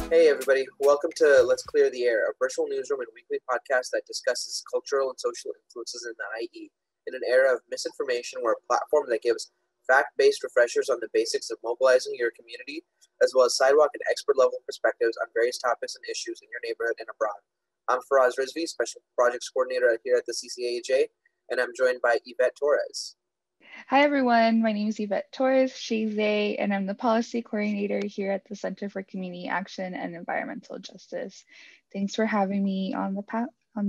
Hey everybody, welcome to Let's Clear the Air, a virtual newsroom and weekly podcast that discusses cultural and social influences in the IE. In an era of misinformation, we're a platform that gives fact-based refreshers on the basics of mobilizing your community, as well as sidewalk and expert-level perspectives on various topics and issues in your neighborhood and abroad. I'm Faraz Rizvi, Special Projects Coordinator here at the CCAJ, and I'm joined by Yvette Torres. Hi everyone, my name is Yvette Torres, she's they, and I'm the policy coordinator here at the Center for Community Action and Environmental Justice. Thanks for having me on the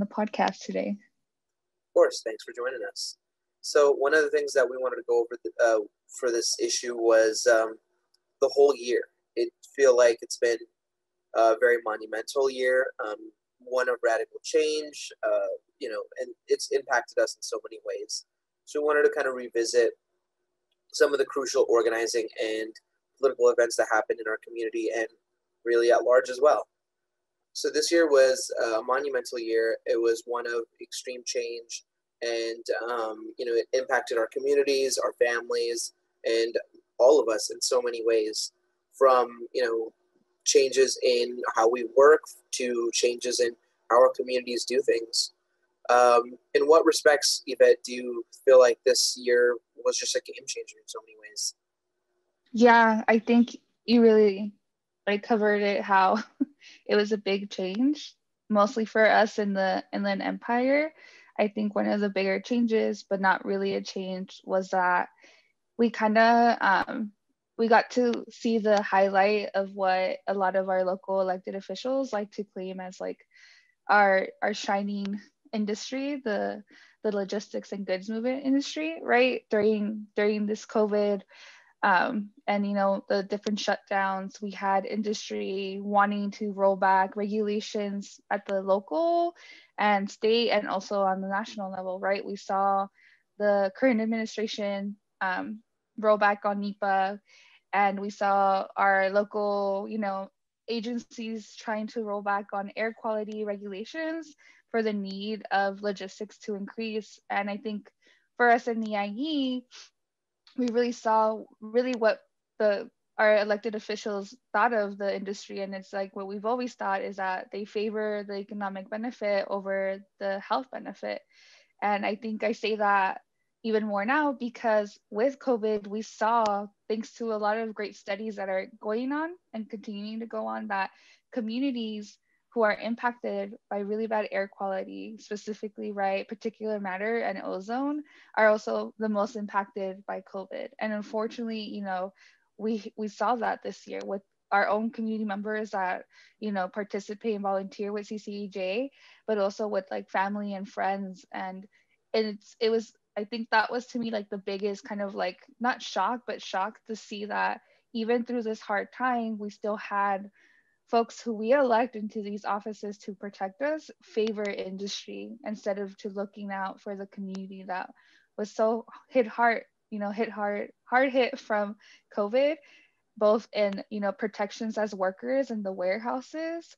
podcast today. Of course, thanks for joining us. So one of the things that we wanted to go over for this issue was the whole year. It feel like it's been a very monumental year, one of radical change, and it's impacted us in so many ways. So we wanted to kind of revisit some of the crucial organizing and political events that happened in our community and really at large as well. So this year was a monumental year. It was one of extreme change, and it impacted our communities, our families, and all of us in so many ways. From changes in how we work to changes in how our communities do things. In what respects, Yvette, do you feel like this year was just a game changer in so many ways? Yeah, I think you really covered it, how it was a big change, mostly for us in the Inland Empire. I think one of the bigger changes, but not really a change, was that we kind of we got to see the highlight of what a lot of our local elected officials like to claim as like our shining industry, the logistics and goods movement industry, right? During this COVID and the different shutdowns, we had industry wanting to roll back regulations at the local and state and also on the national level, right? We saw the current administration roll back on NEPA, and we saw our local agencies trying to roll back on air quality regulations for the need of logistics to increase. And I think for us in the IE, we really saw really what our elected officials thought of the industry. And it's like what we've always thought is that they favor the economic benefit over the health benefit. And I think I say that even more now because with COVID, we saw, thanks to a lot of great studies that are going on and continuing to go on, that communities who are impacted by really bad air quality, specifically, right, particulate matter and ozone, are also the most impacted by COVID. And unfortunately, we saw that this year with our own community members that participate and volunteer with CCEJ, but also with like family and friends. And it was, I think that was to me like the biggest kind of like not shock, but shock to see that even through this hard time, we still had folks who we elect into these offices to protect us favor industry instead of to looking out for the community that was so hard hit from COVID, both in protections as workers in the warehouses,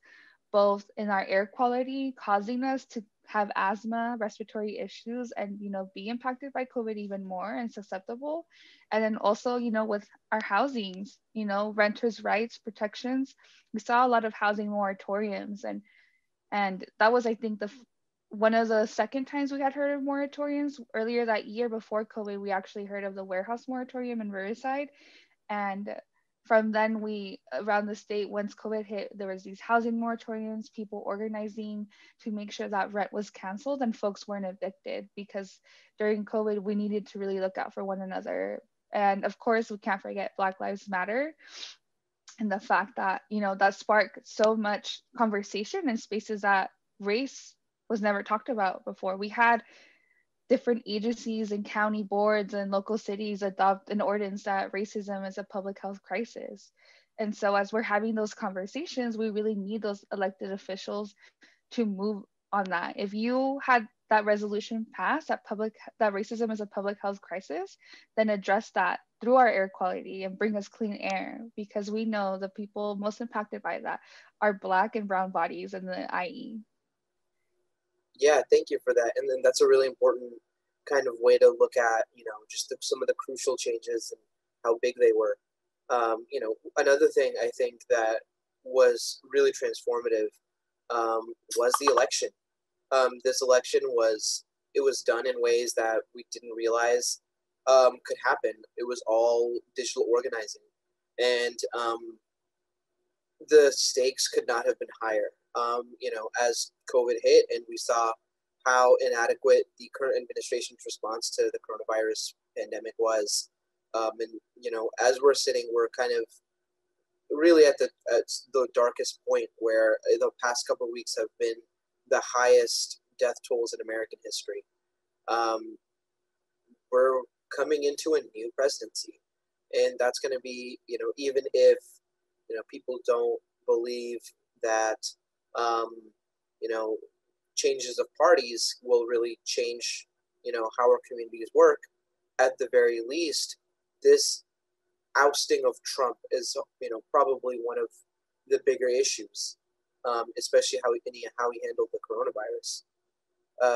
both in our air quality, causing us to have asthma, respiratory issues, and be impacted by COVID even more and susceptible. And then also, with our housings, renters' rights protections, we saw a lot of housing moratoriums, and that was, I think, one of the second times we had heard of moratoriums. Earlier that year before COVID, we actually heard of the warehouse moratorium in Riverside. And from then, we around the state, once COVID hit, there was these housing moratoriums, people organizing to make sure that rent was canceled and folks weren't evicted, because during COVID we needed to really look out for one another. And of course, we can't forget Black Lives Matter and the fact that that sparked so much conversation in spaces that race was never talked about before. We had different agencies and county boards and local cities adopt an ordinance that racism is a public health crisis. And so as we're having those conversations, we really need those elected officials to move on that. If you had that resolution passed that racism is a public health crisis, then address that through our air quality and bring us clean air, because we know the people most impacted by that are Black and brown bodies in the IE. Yeah, thank you for that. And then that's a really important kind of way to look at, just some of the crucial changes and how big they were. Another thing I think that was really transformative was the election. This election was done in ways that we didn't realize could happen. It was all digital organizing, and the stakes could not have been higher. As COVID hit, and we saw how inadequate the current administration's response to the coronavirus pandemic was, and as we're sitting, we're kind of really at the darkest point where the past couple of weeks have been the highest death tolls in American history. Um, we're coming into a new presidency, and that's going to be, even if people don't believe that um, you know changes of parties will really change how our communities work. At the very least, this ousting of Trump is probably one of the bigger issues, especially how he handled the coronavirus.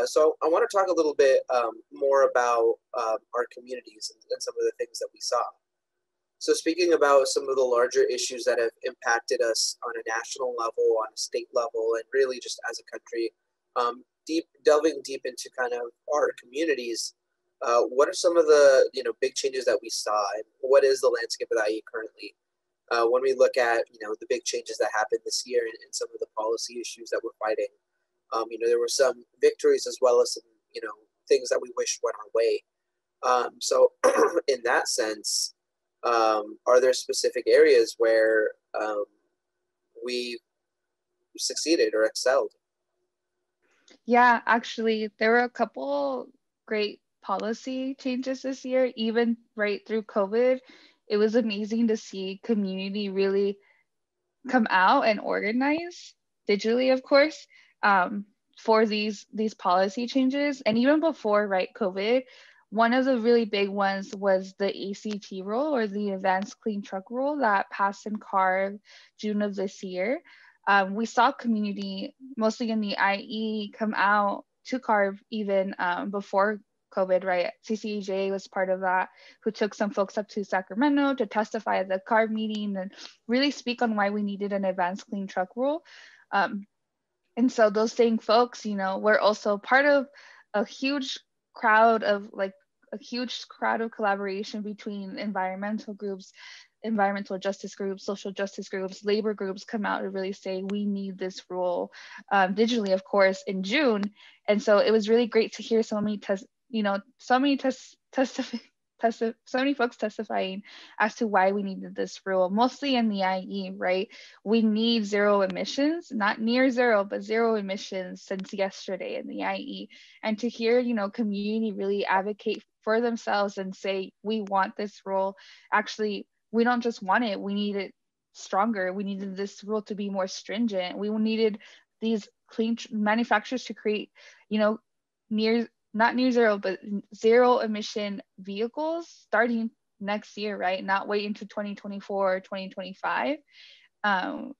So I want to talk a little bit more about our communities and some of the things that we saw. So speaking about some of the larger issues that have impacted us on a national level, on a state level, and really just as a country, delving deep into kind of our communities, what are some of the big changes that we saw, and what is the landscape of IE currently? When we look at the big changes that happened this year and some of the policy issues that we're fighting, there were some victories as well as some things that we wish went our way. So in that sense, are there specific areas where we succeeded or excelled? Yeah, actually, there were a couple great policy changes this year, even right through COVID. It was amazing to see community really come out and organize digitally, of course, um, for these policy changes. And even before, right, COVID, one of the really big ones was the ACT rule, or the Advanced Clean Truck rule, that passed in CARB June of this year. We saw community, mostly in the IE, come out to CARB even before COVID, right? CCEJ was part of that, who took some folks up to Sacramento to testify at the CARB meeting and really speak on why we needed an advanced clean truck rule. And so those same folks, were also part of a huge crowd of collaboration between environmental groups, environmental justice groups, social justice groups, labor groups come out to really say we need this rule digitally, of course, in June. And so it was really great to hear so many so many folks testifying as to why we needed this rule, mostly in the IE, right? We need zero emissions, not near zero, but zero emissions since yesterday in the IE. And to hear, community really advocate for themselves and say, we want this rule. Actually, we don't just want it, we need it stronger. We needed this rule to be more stringent. We needed these clean manufacturers to create, near not near zero, but zero emission vehicles starting next year, right? Not wait into 2024 or 2025. And,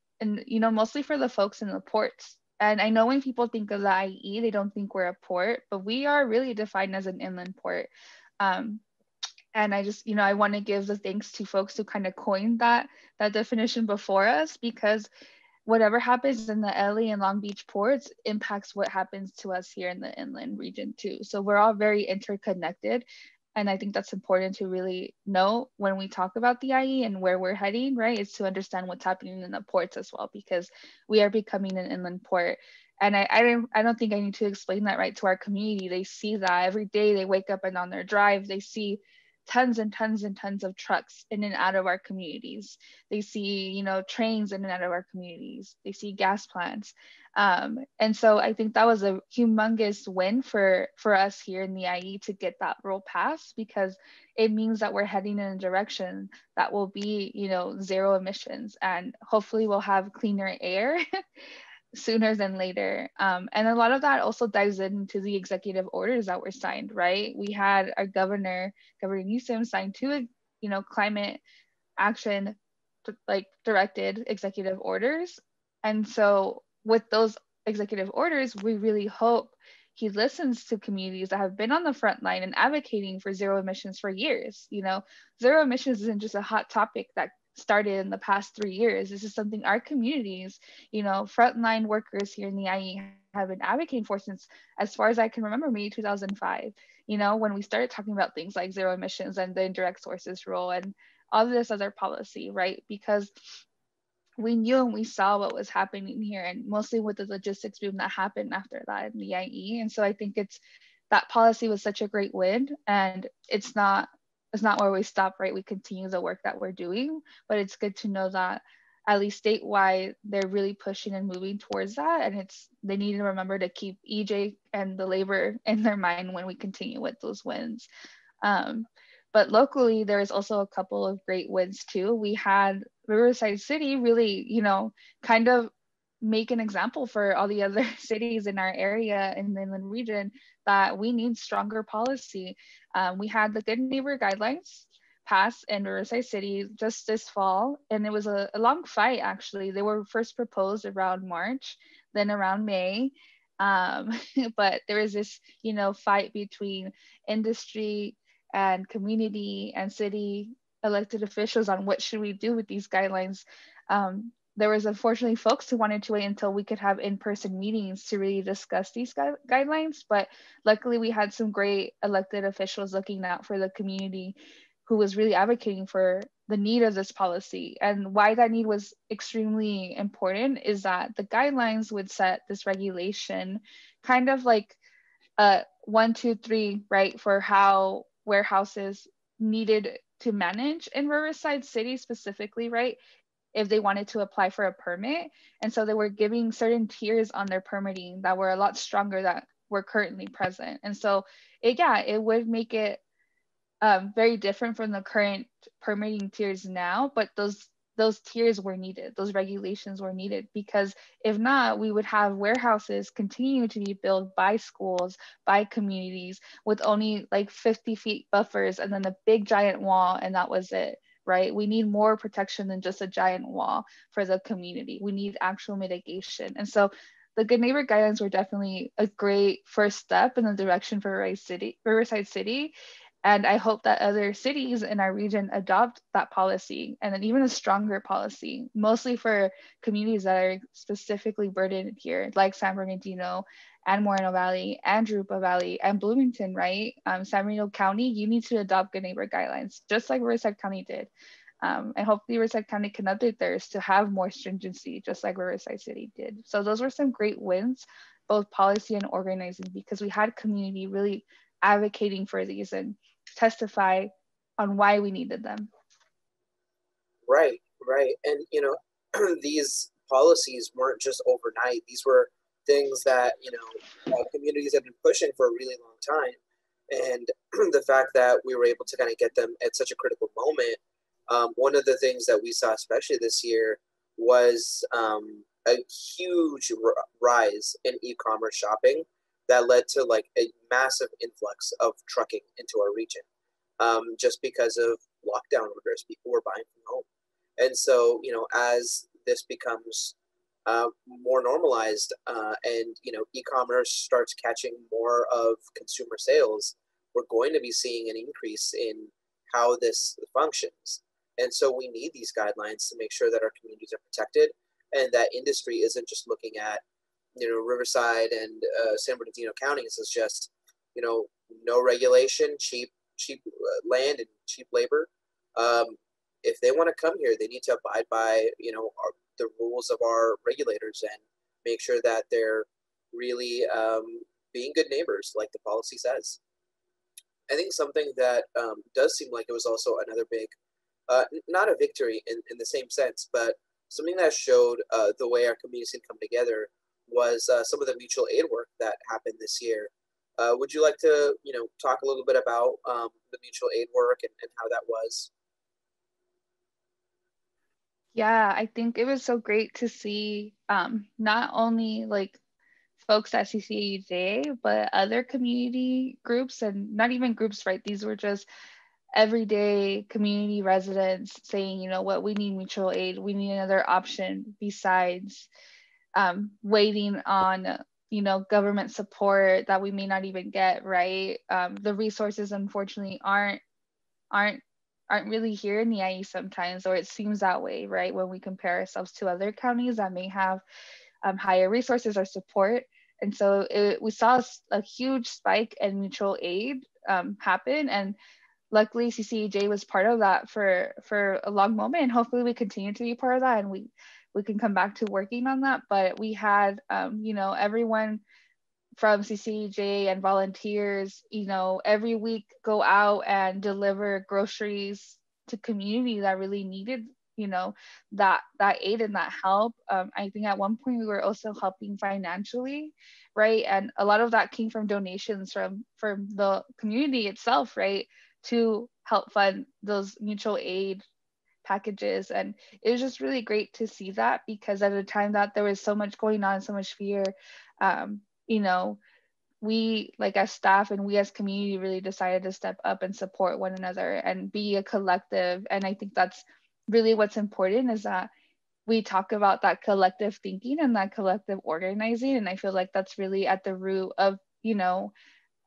mostly for the folks in the ports. And I know when people think of the IE, they don't think we're a port, but we are really defined as an inland port. And I just, I want to give the thanks to folks who kind of coined that definition before us, because whatever happens in the LA and Long Beach ports impacts what happens to us here in the inland region too. So we're all very interconnected. And I think that's important to really know when we talk about the IE and where we're heading, right? Is to understand what's happening in the ports as well, because we are becoming an inland port. And I don't think I need to explain that, right, to our community. They see that every day. They wake up and on their drive, they see tons and tons and tons of trucks in and out of our communities. They see, trains in and out of our communities. They see gas plants. And so I think that was a humongous win for us here in the IE to get that rule passed, because it means that we're heading in a direction that will be, zero emissions, and hopefully we'll have cleaner air sooner than later. And a lot of that also dives into the executive orders that were signed, right? We had our Governor Newsom, signed two, climate action directed executive orders. And so with those executive orders, we really hope he listens to communities that have been on the front line and advocating for zero emissions for years. Zero emissions isn't just a hot topic that started in the past 3 years. This is something our communities, frontline workers here in the IE have been advocating for since, as far as I can remember, maybe 2005, when we started talking about things like zero emissions and the indirect sources rule and all of this as our policy, right? Because we knew and we saw what was happening here, and mostly with the logistics boom that happened after that in the IE. And so I think it's that policy was such a great win, and it's not where we stop, right? We continue the work that we're doing, but it's good to know that at least statewide they're really pushing and moving towards that, and they need to remember to keep EJ and the labor in their mind when we continue with those wins. um, but locally, there's also a couple of great wins too. We had Riverside City really, kind of make an example for all the other cities in our area in the inland region that we need stronger policy. We had the Good Neighbor Guidelines pass in Riverside City just this fall, and it was a long fight actually. They were first proposed around March, then around May. Um, but there was this, fight between industry and community and city elected officials on what should we do with these guidelines. There was unfortunately folks who wanted to wait until we could have in-person meetings to really discuss these guidelines, but luckily we had some great elected officials looking out for the community who was really advocating for the need of this policy. And why that need was extremely important is that the guidelines would set this regulation kind of like 1, 2, 3, right, for how warehouses needed to manage in Riverside City specifically, right, if they wanted to apply for a permit. And so they were giving certain tiers on their permitting that were a lot stronger that were currently present. And so it would make it very different from the current permitting tiers now, but those tiers were needed, those regulations were needed, because if not, we would have warehouses continue to be built by schools, by communities, with only like 50 feet buffers and then a big giant wall, and that was it, right? We need more protection than just a giant wall for the community. We need actual mitigation. And so the Good Neighbor Guidelines were definitely a great first step in the direction for Riverside City. And I hope that other cities in our region adopt that policy, and then even a stronger policy, mostly for communities that are specifically burdened here, like San Bernardino and Moreno Valley and Drupa Valley and Bloomington, right? San Bernardino County, you need to adopt Good Neighbor Guidelines, just like Riverside County did. And hopefully Riverside County can update theirs to have more stringency, just like Riverside City did. So those were some great wins, both policy and organizing, because we had community really advocating for these and testify on why we needed them. Right, right. And, these policies weren't just overnight. These were things that, communities have been pushing for a really long time. And the fact that we were able to kind of get them at such a critical moment, one of the things that we saw, especially this year, was a huge rise in e-commerce shopping that led to like a massive influx of trucking into our region, just because of lockdown orders. People were buying from home. And so, as this becomes more normalized, and, e-commerce starts catching more of consumer sales, we're going to be seeing an increase in how this functions. And so we need these guidelines to make sure that our communities are protected and that industry isn't just looking at, Riverside and San Bernardino counties as just, no regulation, cheap land and cheap labor. If they want to come here, they need to abide by, the rules of our regulators and make sure that they're really being good neighbors, like the policy says. I think something that does seem like it was also another big, not a victory in the same sense, but something that showed the way our communities can come together was some of the mutual aid work that happened this year. Would you like to, talk a little bit about the mutual aid work and how that was? Yeah, I think it was so great to see not only like folks at CCAJ, but other community groups, and not even groups, right? These were just everyday community residents saying, what, we need mutual aid. We need another option besides waiting on, government support that we may not even get, right? The resources, unfortunately, aren't aren't really here in the IE sometimes, or it seems that way, right? When we compare ourselves to other counties that may have higher resources or support. And so we saw a huge spike in mutual aid happen. And luckily CCEJ was part of that for a long moment, and hopefully we continue to be part of that, and we can come back to working on that. But we had everyone from CCEJ and volunteers, every week go out and deliver groceries to community that really needed, that aid and that help. I think at one point we were also helping financially, right? And a lot of that came from donations from the community itself, right? To help fund those mutual aid packages. And it was just really great to see that, because at a time that there was so much going on, so much fear, um, you know, we, like as staff and we as community, really decided to step up and support one another and be a collective. And I think that's really what's important, is that we talk about that collective thinking and that collective organizing. And I feel like that's really at the root of,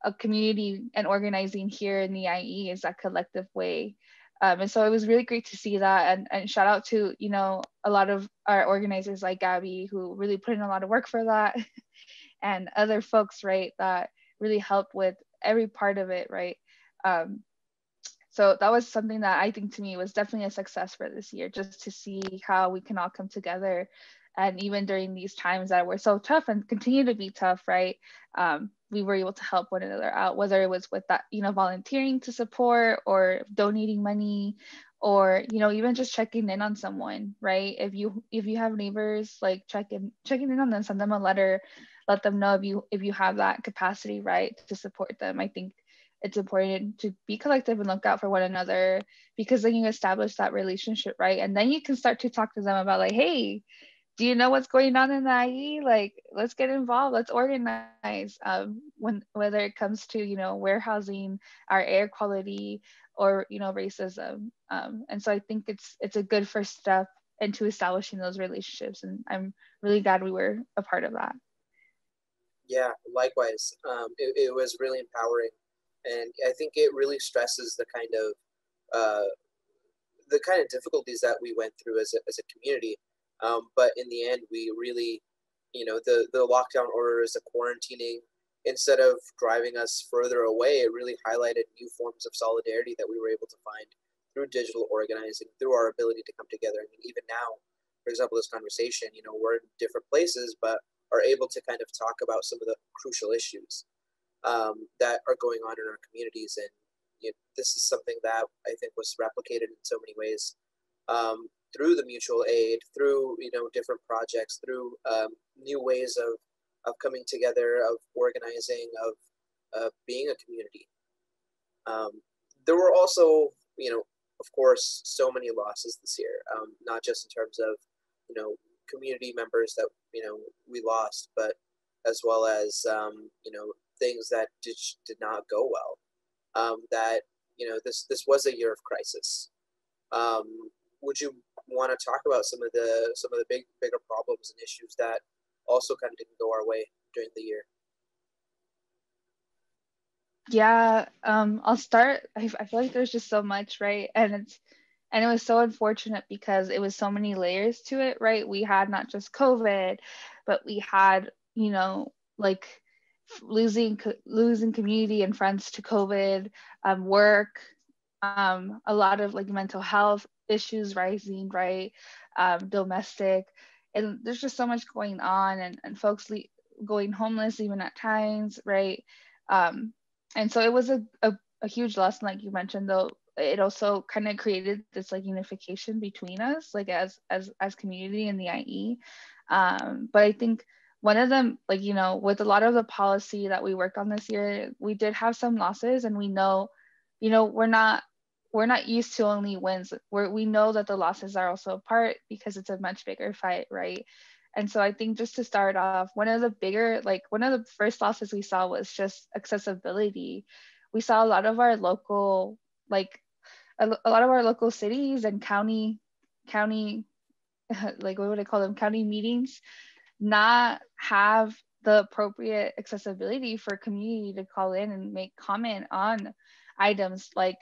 a community and organizing here in the IE, is that collective way. And so it was really great to see that, and shout out to, a lot of our organizers like Gabby, who really put in a lot of work for that, and other folks, right, that really helped with every part of it, right? So that was something that I think to me was definitely a success for this year, just to see how we can all come together. And even during these times that were so tough and continue to be tough, right? We were able to help one another out, whether it was with that, volunteering to support, or donating money, or, even just checking in on someone, right? If you have neighbors, like checking in on them, send them a letter, let them know if you have that capacity, right, to support them. I think it's important to be collective and look out for one another, because then you establish that relationship, right? And then you can start to talk to them about, like, hey, do you know what's going on in the IE? Like, let's get involved, let's organize. Whether it comes to, warehousing, our air quality, or, racism. And so I think it's a good first step into establishing those relationships. And I'm really glad we were a part of that. Yeah, likewise. It was really empowering, and I think it really stresses uh, the kind of difficulties that we went through as a community. But in the end, we really, the lockdown orders, the quarantining, instead of driving us further away, it really highlighted new forms of solidarity that we were able to find through digital organizing, through our ability to come together. I mean, even now, for example, this conversation, we're in different places, but are able to kind of talk about some of the crucial issues that are going on in our communities. And this is something that I think was replicated in so many ways, through the mutual aid, through different projects, through new ways of coming together, of organizing, of being a community. There were also, of course, so many losses this year, not just in terms of community members that we lost, but as well as things that did not go well. That this was a year of crisis. Would you want to talk about some of the bigger problems and issues that also kind of didn't go our way during the year? Yeah, I'll start. I feel like there's just so much, right? And it was so unfortunate because it was so many layers to it, right? We had not just COVID, but we had, like losing community and friends to COVID, work, a lot of like mental health issues rising, right? Domestic, and there's just so much going on, and folks going homeless even at times, right? Um, and so it was a huge lesson, like you mentioned, though. It also kind of created this like unification between us, like as community in the IE. But I think one of them, like, with a lot of the policy that we worked on this year, we did have some losses, and we know, we're not used to only wins. We know that the losses are also a part, because it's a much bigger fight, right? And so I think, just to start off, one of the first losses we saw was just accessibility. We saw a lot of our local, like a lot of our local cities and county like, what would I call them, county meetings, not have the appropriate accessibility for community to call in and make comment on items like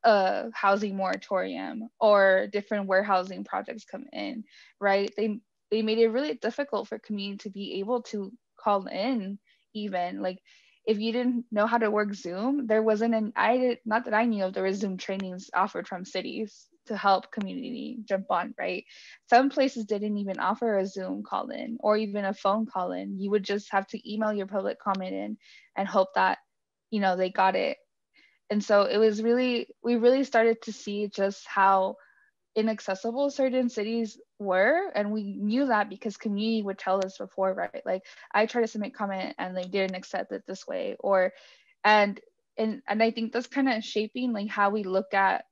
a housing moratorium or different warehousing projects come in, right? They made it really difficult for community to be able to call in. Even like if you didn't know how to work Zoom, there wasn't an I did not that I knew of, there was Zoom trainings offered from cities to help community jump on, right? Some places didn't even offer a Zoom call in or even a phone call in. You would just have to email your public comment in and hope that, they got it. And so it was really, we really started to see just how inaccessible certain cities were. And we knew that because community would tell us before, right? Like I tried to submit comment and they didn't accept it this way, or and and I think that's kind of shaping like how we look at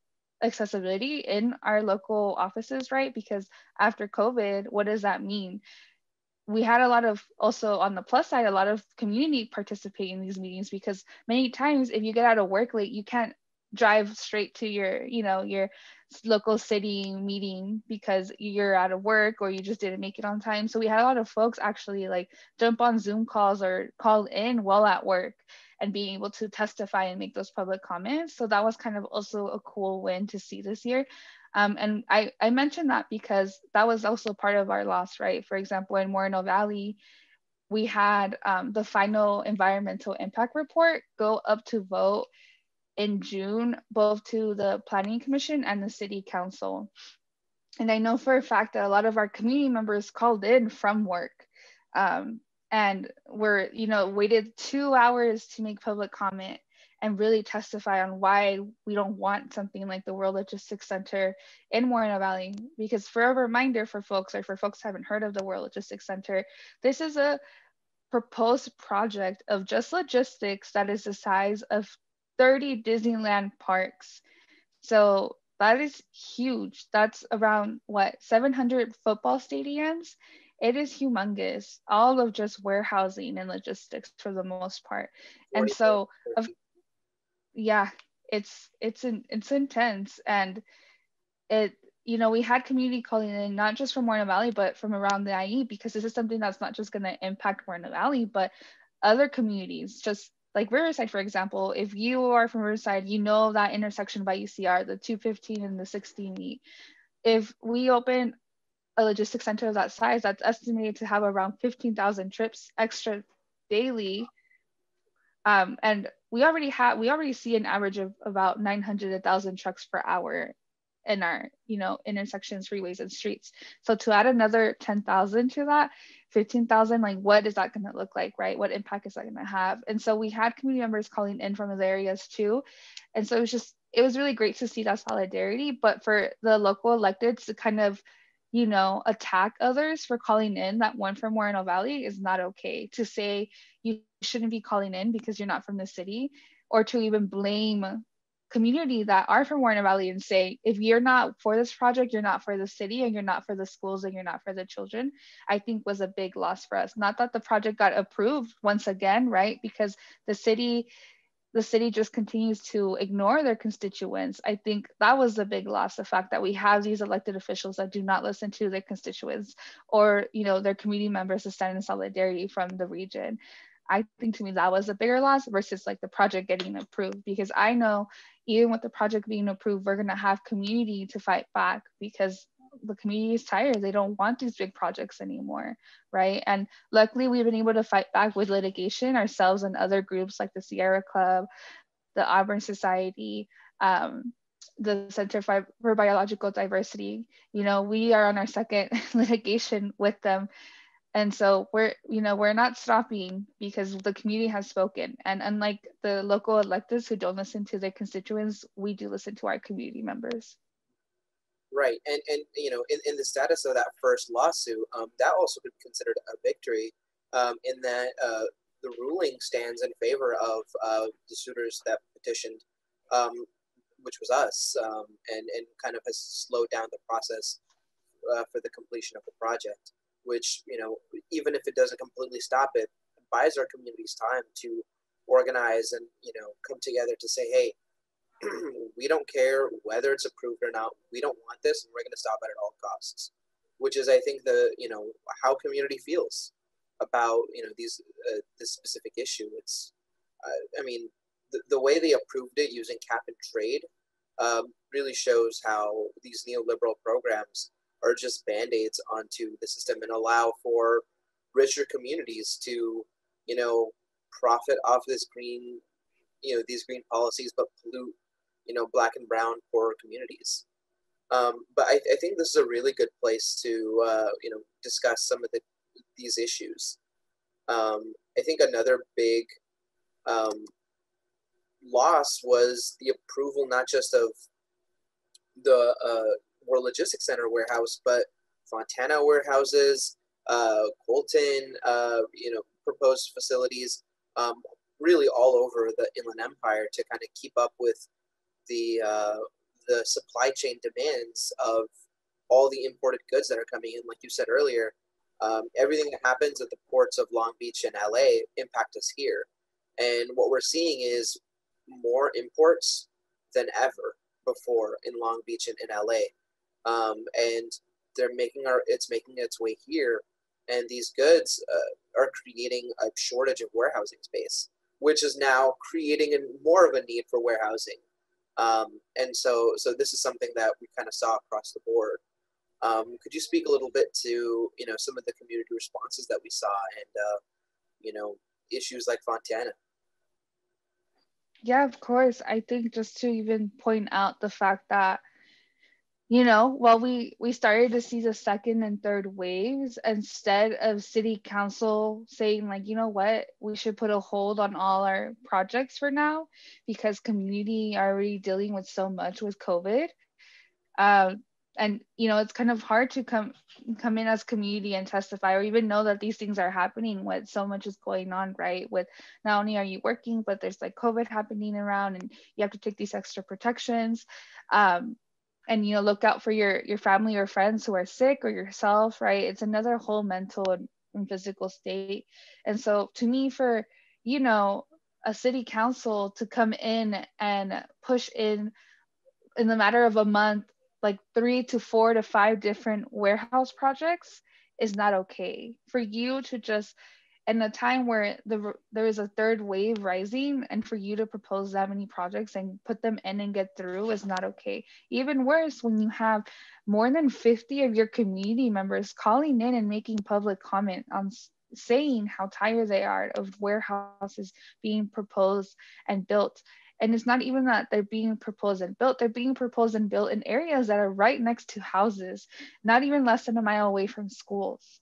accessibility in our local offices, right? Because after COVID, what does that mean? We had a lot of, also on the plus side, a lot of community participate in these meetings, because many times if you get out of work late, you can't drive straight to your local city meeting because you're out of work or you just didn't make it on time. So we had a lot of folks actually like jump on Zoom calls or call in while at work and being able to testify and make those public comments. So that was kind of also a cool win to see this year. And I mentioned that because that was also part of our loss, right? For example, in Moreno Valley, we had the final environmental impact report go up to vote in June, both to the Planning Commission and the City Council. And I know for a fact that a lot of our community members called in from work, and were, waited 2 hours to make public comment and really testify on why we don't want something like the World Logistics Center in Moreno Valley. Because for a reminder for folks, or for folks who haven't heard of the World Logistics Center, this is a proposed project of just logistics that is the size of 30 Disneyland parks. So that is huge. That's around what, 700 football stadiums? It is humongous. All of just warehousing and logistics for the most part. And 40 million so square of feet. yeah, it's intense. And it, we had community calling in, not just from Moreno Valley, but from around the IE, because this is something that's not just going to impact Moreno Valley, but other communities, just like Riverside, for example. If you are from Riverside, you know that intersection by UCR, the 215 and the 16 meet. If we open a logistics center of that size, that's estimated to have around 15,000 trips extra daily. And we already see an average of about 900 1,000 trucks per hour in our intersections, freeways, and streets. So to add another 10,000 to that, 15,000, like what is that going to look like, right? What impact is that going to have? And so we had community members calling in from those areas too. And so it was really great to see that solidarity. But for the local electeds to kind of attack others for calling in that one from Moreno Valley is not okay. To say you shouldn't be calling in because you're not from the city, or to even blame community that are from Moreno Valley and say, if you're not for this project, you're not for the city, and you're not for the schools, and you're not for the children, I think was a big loss for us. Not that the project got approved once again, right? Because the city just continues to ignore their constituents. I think that was a big loss, the fact that we have these elected officials that do not listen to their constituents or their community members to stand in solidarity from the region. I think to me that was a bigger loss versus like the project getting approved, because I know even with the project being approved, we're going to have community to fight back, because the community is tired. They don't want these big projects anymore, right? And luckily, we've been able to fight back with litigation ourselves and other groups like the Sierra Club, the Auburn Society, the Center for Biological Diversity. We are on our second litigation with them. And so we're not stopping because the community has spoken. And unlike the local electeds who don't listen to their constituents, we do listen to our community members. Right, and in the status of that first lawsuit, that also could be considered a victory, in that the ruling stands in favor of the suitors that petitioned, um, which was us, and kind of has slowed down the process for the completion of the project. Which even if it doesn't completely stop it, buys our communities time to organize and come together to say, hey, we don't care whether it's approved or not. We don't want this, and we're going to stop it at all costs. Which is, I think, how community feels about these this specific issue. It's, I mean, the way they approved it using cap and trade really shows how these neoliberal programs are just band-aids onto the system and allow for richer communities to, you know, profit off this green, these green policies, but pollute, black and brown poorer communities. But I think this is a really good place to, discuss some of these issues. I think another big um, loss was the approval not just of the World Logistics Center warehouse, but Fontana warehouses, Colton, proposed facilities, really all over the Inland Empire to kind of keep up with the supply chain demands of all the imported goods that are coming in. Like you said earlier, everything that happens at the ports of Long Beach and LA impact us here. And what we're seeing is more imports than ever before in Long Beach and in LA. And it's making its way here. And these goods are creating a shortage of warehousing space, which is now creating more of a need for warehousing. And so this is something that we kind of saw across the board. Could you speak a little bit to, some of the community responses that we saw and, issues like Fontana? Yeah, of course. I think just to even point out the fact that, while we started to see the second and third waves, instead of city council saying like, you know what, we should put a hold on all our projects for now because community are already dealing with so much with COVID. Um, and it's kind of hard to come in as community and testify or even know that these things are happening when so much is going on, right? With not only are you working, but there's like COVID happening around and you have to take these extra protections. And look out for your family or friends who are sick or yourself, right? It's another whole mental and physical state. And so to me, for a city council to come in and push in the matter of a month, like 3 to 4 to 5 different warehouse projects is not okay. For you to just, in a time where there is a third wave rising, and for you to propose that many projects and put them in and get through is not okay. Even worse, when you have more than 50 of your community members calling in and making public comment on saying how tired they are of warehouses being proposed and built. And it's not even that they're being proposed and built, they're being proposed and built in areas that are right next to houses, not even less than a mile away from schools.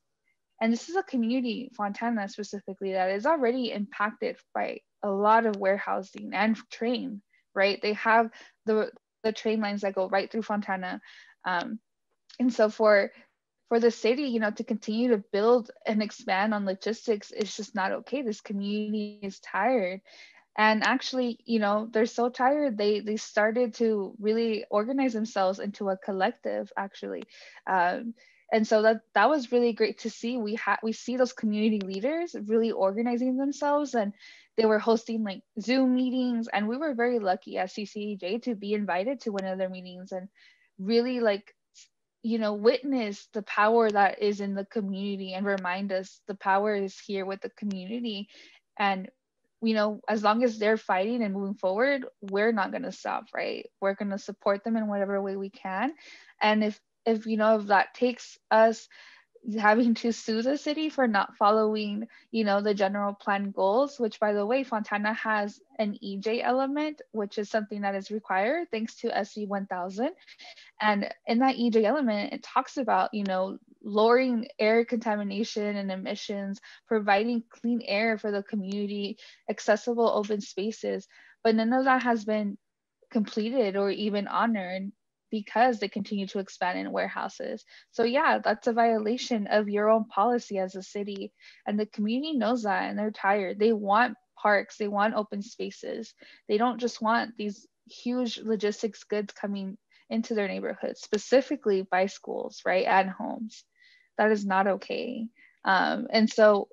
And this is a community, Fontana specifically, that is already impacted by a lot of warehousing and train, right? They have the train lines that go right through Fontana. And so for the city, to continue to build and expand on logistics is just not okay. This community is tired. And actually, they're so tired, they started to really organize themselves into a collective, actually. And so that was really great to see. We see those community leaders really organizing themselves, and they were hosting like Zoom meetings, and we were very lucky at CCEJ to be invited to one of their meetings and really like witness the power that is in the community and remind us the power is here with the community. And as long as they're fighting and moving forward, we're not going to stop, right? We're going to support them in whatever way we can. And if if that takes us having to sue the city for not following the general plan goals, which by the way, Fontana has an EJ element, which is something that is required thanks to SB 1000. And in that EJ element, it talks about lowering air contamination and emissions, providing clean air for the community, accessible open spaces, but none of that has been completed or even honored because they continue to expand in warehouses. So yeah, that's a violation of your own policy as a city. And the community knows that, and they're tired. They want parks, they want open spaces. They don't just want these huge logistics goods coming into their neighborhoods, specifically by schools, right, and homes. That is not okay. And so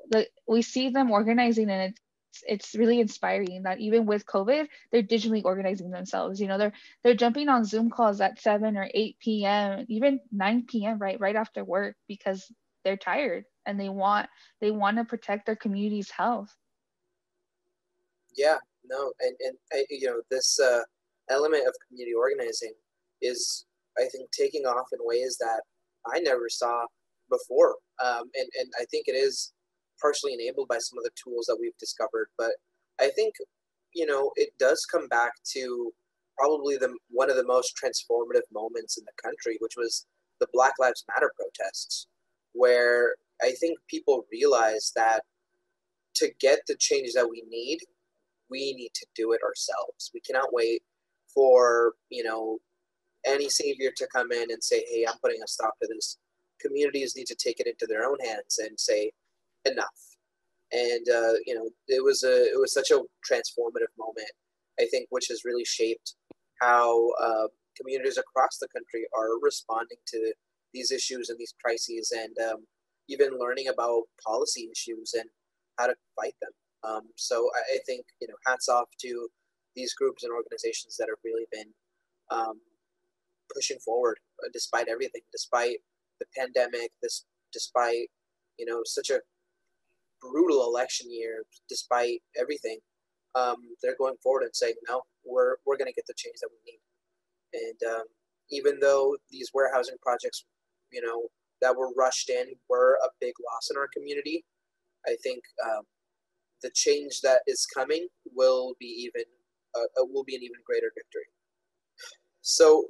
we see them organizing, and it's really inspiring that even with COVID, they're digitally organizing themselves. They're jumping on Zoom calls at 7 or 8 p.m., even 9 p.m. right after work because they're tired and they want to protect their community's health. Yeah, no, and this element of community organizing is, I think, taking off in ways that I never saw before. And I think it is partially enabled by some of the tools that we've discovered. But I think, it does come back to probably the one of the most transformative moments in the country, which was the Black Lives Matter protests, where I think people realize that to get the change that we need to do it ourselves. We cannot wait for, any savior to come in and say, hey, I'm putting a stop to this. Communities need to take it into their own hands and say, enough. And it was such a transformative moment, I think, which has really shaped how communities across the country are responding to these issues and these crises, and even learning about policy issues and how to fight them. So I think, hats off to these groups and organizations that have really been um, pushing forward despite everything, despite the pandemic, despite such a brutal election year, despite everything. They're going forward and saying, no, we're going to get the change that we need. And even though these warehousing projects, that were rushed in were a big loss in our community, I think the change that is coming will be an even greater victory. So,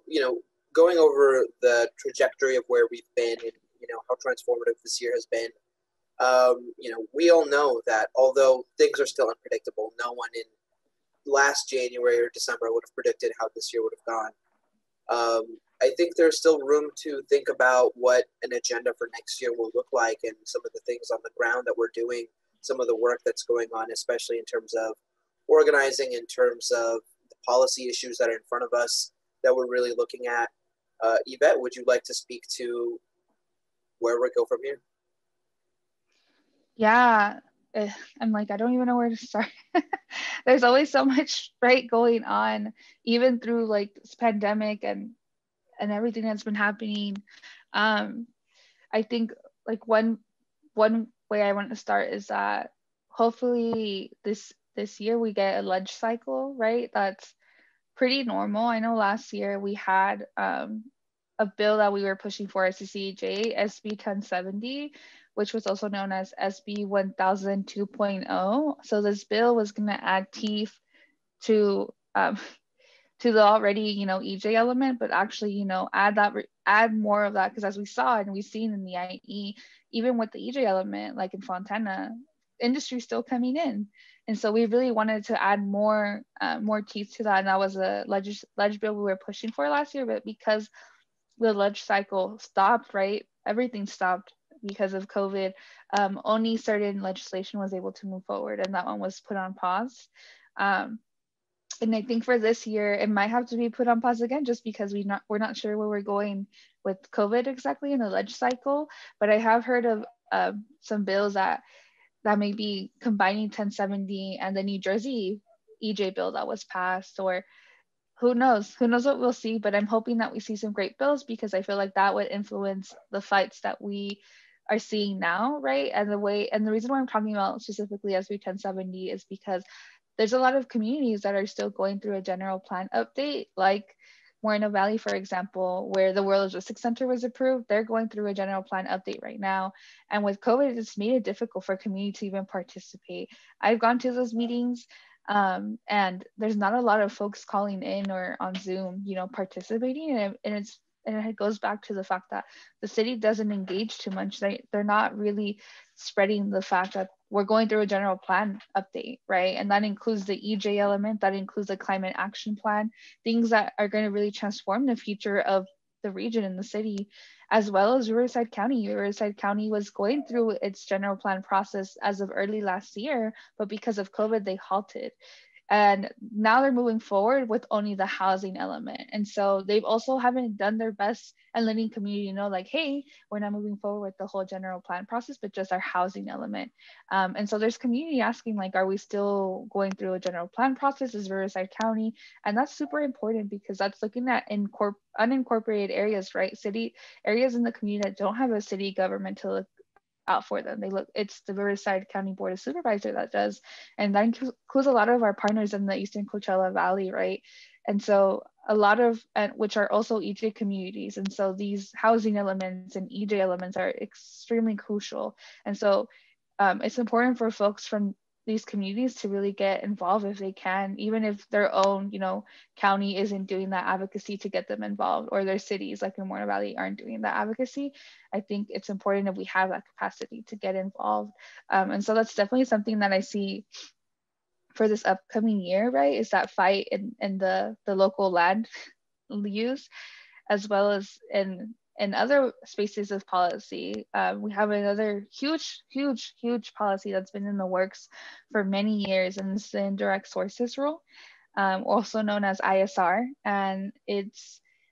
going over the trajectory of where we've been and how transformative this year has been, we all know that although things are still unpredictable, no one in last January or December would have predicted how this year would have gone. I think there's still room to think about what an agenda for next year will look like, and some of the things on the ground that we're doing, some of the work that's going on, especially in terms of organizing, in terms of the policy issues that are in front of us that we're really looking at. Yvette, would you like to speak to where we go from here? Yeah, I'm like, I don't even know where to start. There's always so much right going on, even through like this pandemic and everything that's been happening. Um, I think like one way I want to start is that hopefully this year we get a ledge cycle, right? That's pretty normal. I know last year we had a bill that we were pushing for as CCJ, SB 1070, which was also known as SB 1002.0. So this bill was going to add teeth to to the already EJ element, but actually add more of that, because as we saw and we've seen in the IE, even with the EJ element, like in Fontana, industry still coming in, and so we really wanted to add more teeth to that, and that was a ledge bill we were pushing for last year. But because the ledge cycle stopped, right, everything stopped because of COVID. Only certain legislation was able to move forward, and that one was put on pause. Um, and I think for this year, it might have to be put on pause again, just because we're not sure where we're going with COVID exactly in the ledge cycle. But I have heard of some bills that may be combining 1070 and the New Jersey EJ bill that was passed, or who knows what we'll see. But I'm hoping that we see some great bills, because I feel like that would influence the fights that we are seeing now, right? And the reason why I'm talking about specifically SB 1070 is because there's a lot of communities that are still going through a general plan update, like Moreno Valley, for example, where the World Logistics Center was approved. They're going through a general plan update right now. And with COVID, it's made it difficult for community to even participate. I've gone to those meetings, and there's not a lot of folks calling in or on Zoom, participating. And it goes back to the fact that the city doesn't engage too much. They're not really spreading the fact that we're going through a general plan update, right? And that includes the EJ element, that includes the climate action plan, things that are going to really transform the future of the region and the city, as well as Riverside County. Riverside County was going through its general plan process as of early last year, but because of COVID, they halted. And now they're moving forward with only the housing element. And so they've also haven't done their best and letting community know, like, hey, we're not moving forward with the whole general plan process, but just our housing element. And so there's community asking, like, are we still going through a general plan process as Riverside County? And that's super important, because that's looking at unincorporated areas, right? City areas in the community that don't have a city government to look out for them. It's the Riverside County Board of Supervisor that does, and that includes a lot of our partners in the Eastern Coachella Valley, right? And so a lot of, which are also EJ communities. And so these housing elements and EJ elements are extremely crucial. And so it's important for folks from these communities to really get involved if they can, even if their own, county isn't doing that advocacy to get them involved, or their cities like in Moreno Valley aren't doing that advocacy. I think it's important if we have that capacity to get involved. And so that's definitely something that I see for this upcoming year, right? Is that fight in the local land use, as well as in other spaces of policy. We have another huge policy that's been in the works for many years, and it's the indirect sources rule, also known as ISR. And the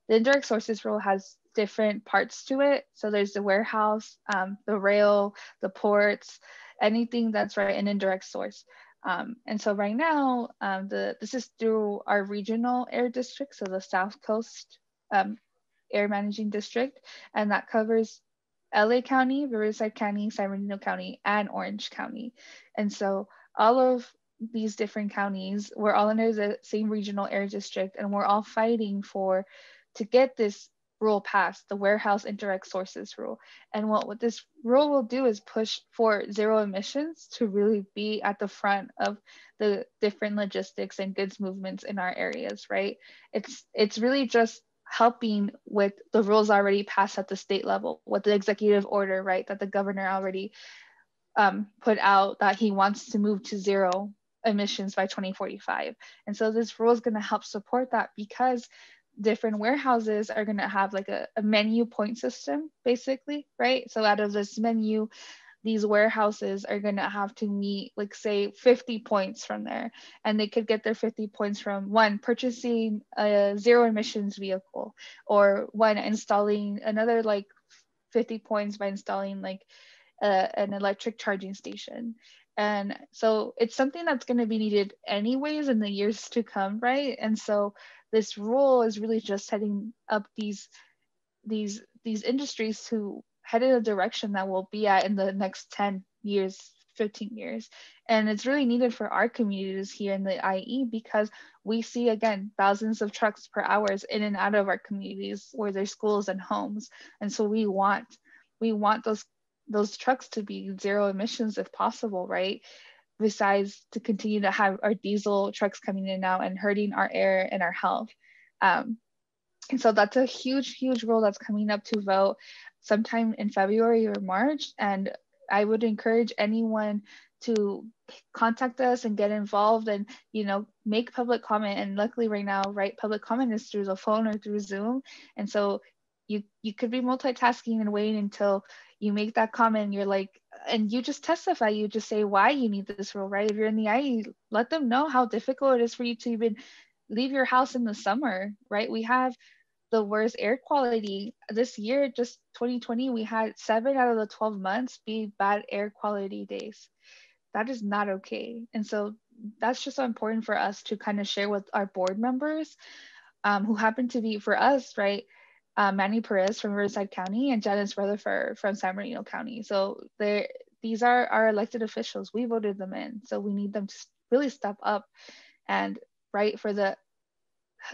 indirect sources rule has different parts to it. So there's the warehouse, the rail, the ports, anything that's right an indirect source. And so right now, this is through our regional air district, so the South Coast Air Managing District, and that covers LA County, Riverside County, San Bernardino County, and Orange County. And so all of these different counties, we're all under the same regional air district, and we're all fighting to get this rule passed, the warehouse indirect sources rule. And what this rule will do is push for zero emissions to really be at the front of the different logistics and goods movements in our areas, right? It's really just helping with the rules already passed at the state level, with the executive order, right, that the governor already put out, that he wants to move to zero emissions by 2045. And so this rule is going to help support that, because different warehouses are going to have like a menu point system, basically, right? So out of this menu, these warehouses are going to have to meet, like, say 50 points from there, and they could get their 50 points from one, purchasing a zero emissions vehicle, or one, installing another like 50 points by installing like an electric charging station. And so it's something that's going to be needed anyways in the years to come, right? And so this rule is really just setting up these industries to head in a direction that we'll be at in the next 10 years, 15 years. And it's really needed for our communities here in the IE, because we see, again, thousands of trucks per hour in and out of our communities where there's schools and homes. And so we want those trucks to be zero emissions if possible, right? Besides to continue to have our diesel trucks coming in and out and hurting our air and our health. And so that's a huge role that's coming up to vote sometime in February or March. And I would encourage anyone to contact us and get involved and, make public comment. And luckily right now, right, public comment is through the phone or through Zoom. And so you could be multitasking and waiting until you make that comment. You're like, and you just testify, you just say why you need this rule, right? If you're in the IE, let them know how difficult it is for you to even leave your house in the summer, right? We have the worst air quality this year. Just 2020, we had 7 out of the 12 months be bad air quality days. That is not okay. And so that's just so important for us to kind of share with our board members, who happen to be, for us, right, Manny Perez from Riverside County and Janice Rutherford from San Bernardino County. So these are our elected officials. We voted them in. So we need them to really step up and, right, for the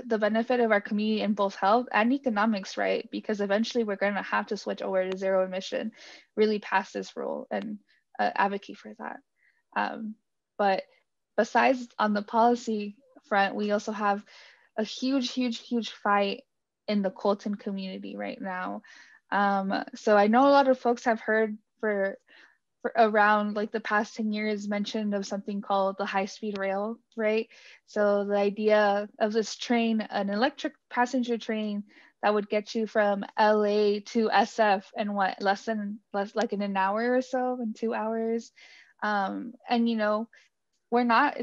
benefit of our community in both health and economics, right? Because eventually we're going to have to switch over to zero emission, really pass this rule and advocate for that. But besides on the policy front, we also have a huge fight in the Colton community right now. So I know a lot of folks have heard for around like the past 10 years mentioned of something called the high-speed rail, right? So the idea of this train, an electric passenger train that would get you from LA to SF in what, less like in an hour or so, in 2 hours. And we're not,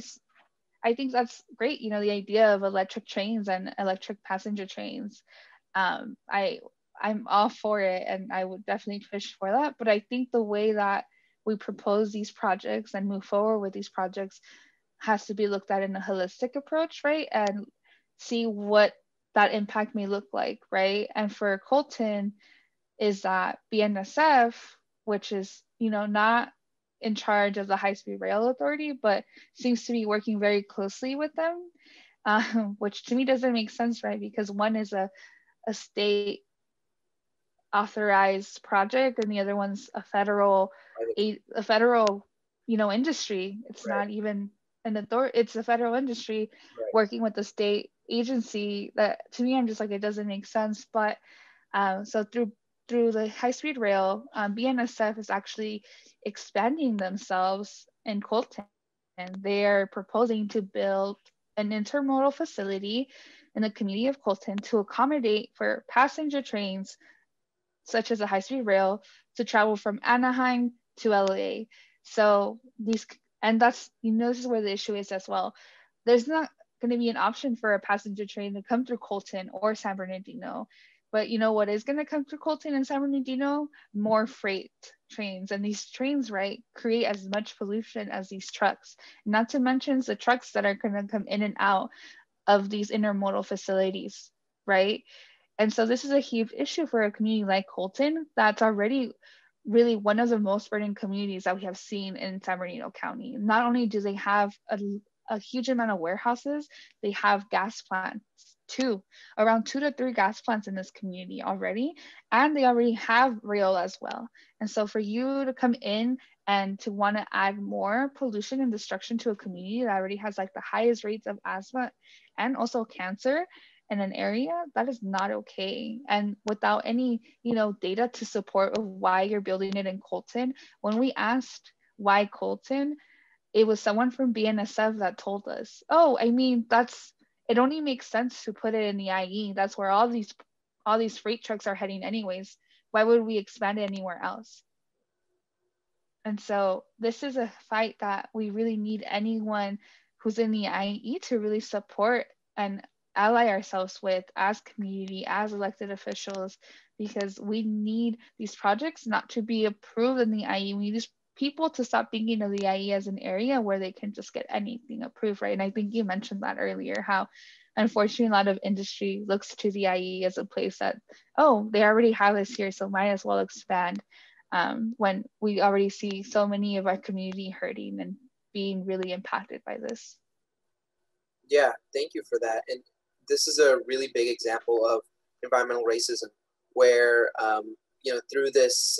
I think that's great, the idea of electric trains and electric passenger trains. I'm all for it, and I would definitely push for that. But I think the way that we propose these projects and move forward with these projects has to be looked at in a holistic approach, right? And see what that impact may look like, right? And for Colton, is that BNSF, which is, not in charge of the high-speed rail authority, but seems to be working very closely with them, which to me doesn't make sense, right? Because one is a state authorized project and the other one's a federal, industry. It's Right, not even an authority, it's a federal industry right. working with the state agency. That to me, I'm just like, it doesn't make sense. But so through the high speed rail, BNSF is actually expanding themselves in Colton. They are proposing to build an intermodal facility in the community of Colton to accommodate for passenger trains such as a high speed rail to travel from Anaheim to LA. So these, and that's, this is where the issue is as well. There's not going to be an option for a passenger train to come through Colton or San Bernardino. But you know what is going to come through Colton and San Bernardino? More freight trains. And these trains, right, create as much pollution as these trucks. Not to mention the trucks that are going to come in and out of these intermodal facilities, right? And so this is a huge issue for a community like Colton that's already really one of the most burdened communities that we have seen in San Bernardino County. Not only do they have a huge amount of warehouses, they have gas plants too, around 2 to 3 gas plants in this community already, and they already have rail as well. And so for you to come in and to want to add more pollution and destruction to a community that already has like the highest rates of asthma and also cancer in an area, that is not okay. And without any data to support of why you're building it in Colton, when we asked why Colton, it was someone from BNSF that told us, oh, I mean, it only makes sense to put it in the IE. That's where all these freight trucks are heading anyways. Why would we expand it anywhere else? And so this is a fight that we really need anyone who's in the IE to really support and ally ourselves with as community, as elected officials, because we need these projects not to be approved in the IE. We need these people to stop thinking of the IE as an area where they can just get anything approved, right? And I think you mentioned that earlier, how unfortunately a lot of industry looks to the IE as a place that, oh, they already have this here, so might as well expand, when we already see so many of our community hurting and being really impacted by this. Yeah, thank you for that. And this is a really big example of environmental racism, where through this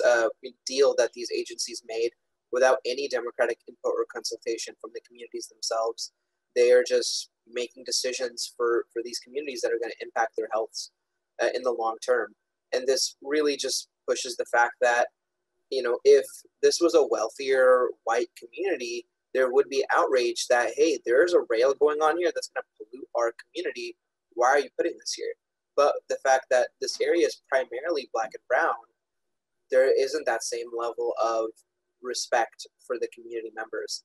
deal that these agencies made without any democratic input or consultation from the communities themselves, they are just making decisions for these communities that are going to impact their healths in the long term. And this really just pushes the fact that if this was a wealthier white community, there would be outrage that, hey, there's a rail going on here that's going to pollute our community. Why are you putting this here? But the fact that this area is primarily black and brown, there isn't that same level of respect for the community members.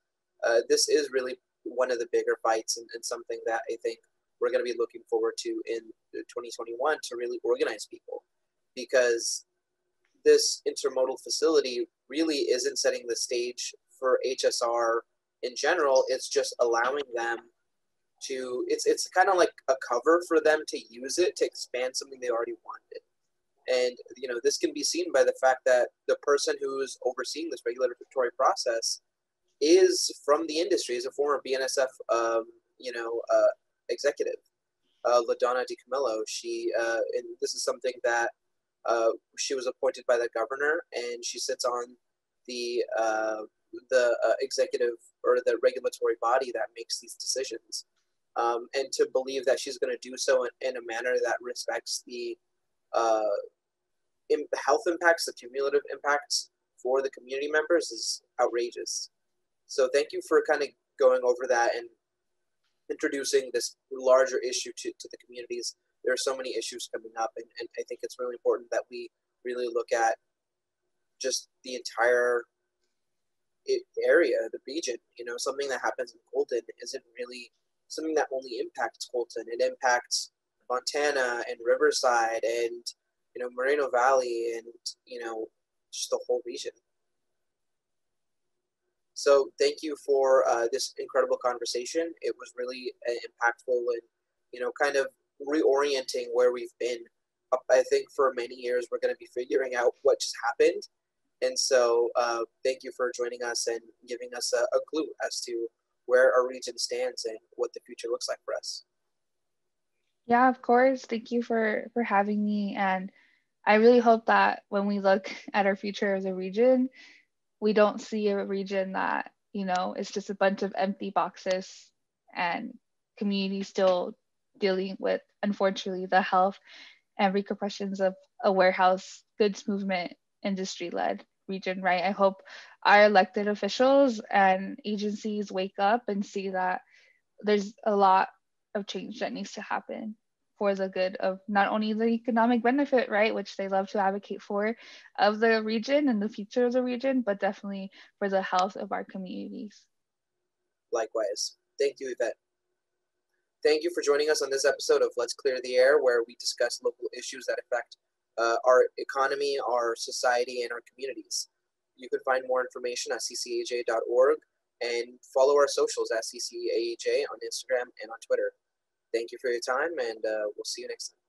This is really one of the bigger fights, and something that I think we're going to be looking forward to in 2021 to really organize people, because this intermodal facility really isn't setting the stage for HSR in general. It's just allowing them to, it's kind of like a cover for them to use it to expand something they already wanted. And this can be seen by the fact that the person who's overseeing this regulatory process is from the industry, is a former BNSF executive, LaDonna DiCamillo. And this is something that she was appointed by the governor, and she sits on the executive or the regulatory body that makes these decisions. And to believe that she's going to do so in a manner that respects the health impacts, the cumulative impacts for the community members, is outrageous. So thank you for kind of going over that and introducing this larger issue to the communities. There are so many issues coming up, and I think it's really important that we really look at just the entire area, the region. Something that happens in Colton isn't really something that only impacts Colton. It impacts Montana and Riverside and Moreno Valley and just the whole region. So thank you for this incredible conversation. It was really impactful and kind of reorienting where we've been. I think for many years we're going to be figuring out what just happened. And so thank you for joining us and giving us a clue as to where our region stands and what the future looks like for us. Yeah, of course. Thank you for having me. And I really hope that when we look at our future as a region, we don't see a region that, is just a bunch of empty boxes and communities still dealing with, unfortunately, the health and repercussions of a warehouse goods movement industry led region, right? I hope our elected officials and agencies wake up and see that there's a lot of change that needs to happen for the good of not only the economic benefit, right, which they love to advocate for, of the region and the future of the region, but definitely for the health of our communities. Likewise. Thank you, Yvette. Thank you for joining us on this episode of Let's Clear the Air, where we discuss local issues that affect our economy, our society, and our communities. You can find more information at ccaj.org and follow our socials at ccaj on Instagram and on Twitter. Thank you for your time, and we'll see you next time.